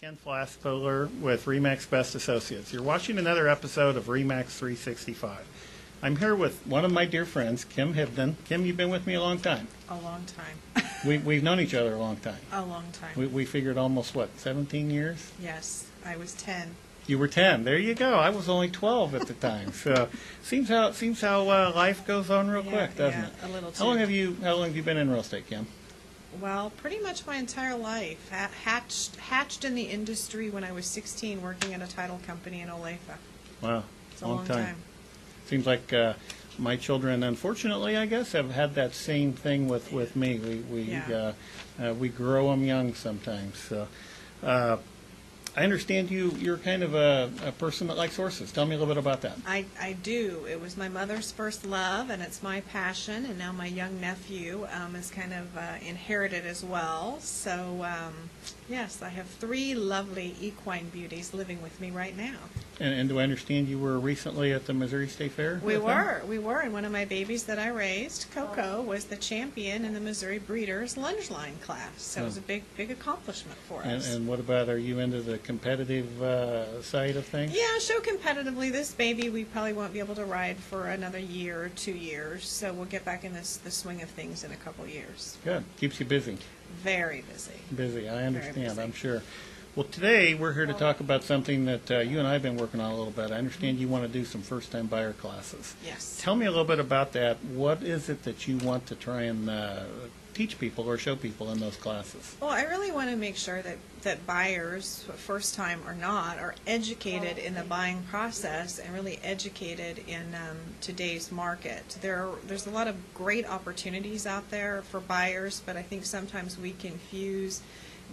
Ken Flaspohler with REMAX Best Associates. You're watching another episode of REMAX 365. I'm here with one of my dear friends, Kim Hibdon. Kim, you've been with me a long time. A long time. We've known each other a long time. A long time. We figured almost, 17 years? Yes, I was 10. You were 10. There you go. I was only 12 at the time. So seems how life goes on real quick, doesn't it? A little too. How long have you been in real estate, Kim? Well, pretty much my entire life. Hatched in the industry when I was 16, working at a title company in Olathe. Wow, It's a long time. Seems like my children, unfortunately, I guess, have had that same thing with me. We grow them young sometimes. So, I understand you're kind of a person that likes horses. Tell me a little bit about that. I do. It was my mother's first love, and it's my passion, and now my young nephew is kind of inherited as well. So, yes, I have 3 lovely equine beauties living with me right now. And do I understand you were recently at the Missouri State Fair? We were, and one of my babies that I raised, Coco, was the champion in the Missouri Breeders' Lunge Line class. So it was a big accomplishment for us. And what about, are you into the competitive side of things? Yeah, show competitively. This baby we probably won't be able to ride for another year or 2 years, so we'll get back in the swing of things in a couple years. Good. Keeps you busy. Very busy. Busy, I understand, Very busy. I'm sure. Well, today we're here to talk about something that you and I have been working on a little bit. I understand you want to do some first-time buyer classes. Yes. Tell me a little bit about that. What is it that you want to try and teach people or show people in those classes? Well, I really want to make sure that buyers, first time or not, are educated in the buying process and really educated in today's market. There's a lot of great opportunities out there for buyers, but I think sometimes we confuse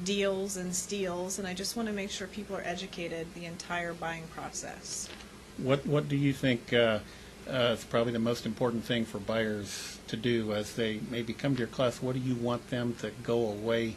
deals and steals, and I just want to make sure people are educated the entire buying process. What do you think is probably the most important thing for buyers to do as they maybe come to your class? What do you want them to go away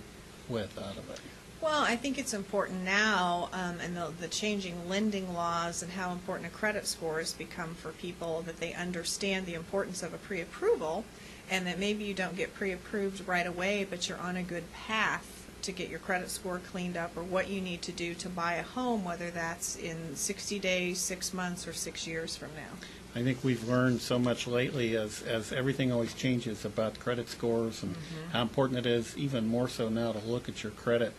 with out of it? Well, I think it's important now, and the changing lending laws and how important a credit score has become for people, that they understand the importance of a pre-approval, and that maybe you don't get pre-approved right away, but you're on a good path to get your credit score cleaned up, or what you need to do to buy a home, whether that's in 60 days, 6 months, or 6 years from now. I think we've learned so much lately as everything always changes about credit scores and how important it is, even more so now, to look at your credit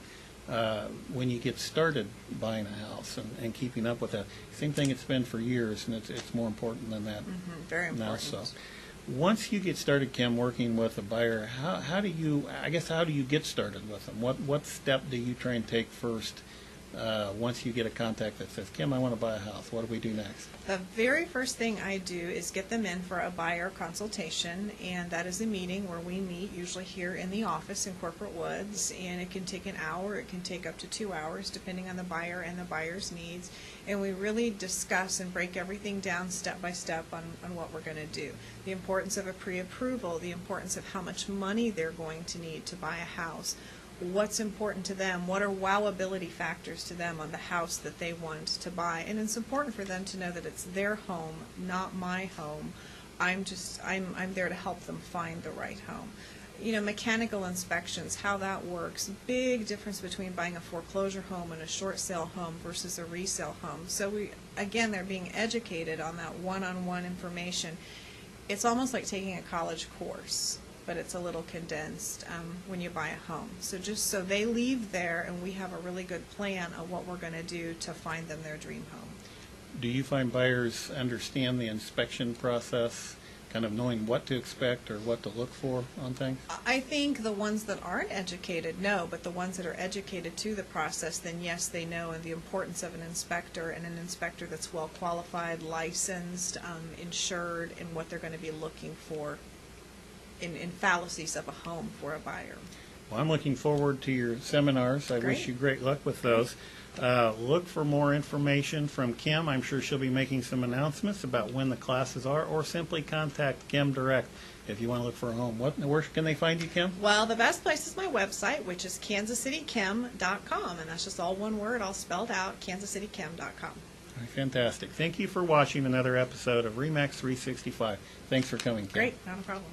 when you get started buying a house and keeping up with that. Same thing it's been for years, and it's more important than that. Very important. Now, so. Once you get started, Kim, working with a buyer, how do you get started with them? What step do you try and take first once you get a contact that says, Kim, I want to buy a house? What do we do next? The very first thing I do is get them in for a buyer consultation, and that is a meeting where we meet usually here in the office in Corporate Woods, and it can take an hour, it can take up to 2 hours depending on the buyer and the buyer's needs, and we really discuss and break everything down step by step on what we're going to do. The importance of a pre-approval, the importance of how much money they're going to need to buy a house, what's important to them, what are wowability factors to them on the house that they want to buy. And it's important for them to know that it's their home, not my home. I'm there to help them find the right home. You know, mechanical inspections, how that works, big difference between buying a foreclosure home and a short sale home versus a resale home. So they're being educated on that one-on-one information. It's almost like taking a college course, but it's a little condensed when you buy a home. So just so they leave there and we have a really good plan of what we're going to do to find them their dream home. Do you find buyers understand the inspection process, kind of knowing what to expect or what to look for on things? I think the ones that aren't educated know, but the ones that are educated to the process, then yes, they know, and the importance of an inspector, and an inspector that's well qualified, licensed, insured, and what they're going to be looking for in fallacies of a home for a buyer. Well, I'm looking forward to your seminars. I wish you great luck with those. Look for more information from Kim. I'm sure she'll be making some announcements about when the classes are, or simply contact Kim direct if you want to look for a home. Where can they find you, Kim? Well, the best place is my website, which is kansascitykim.com, and that's just all one word, all spelled out, kansascitykim.com. All right, fantastic. Thank you for watching another episode of REMAX 365. Thanks for coming, Kim. Great, not a problem.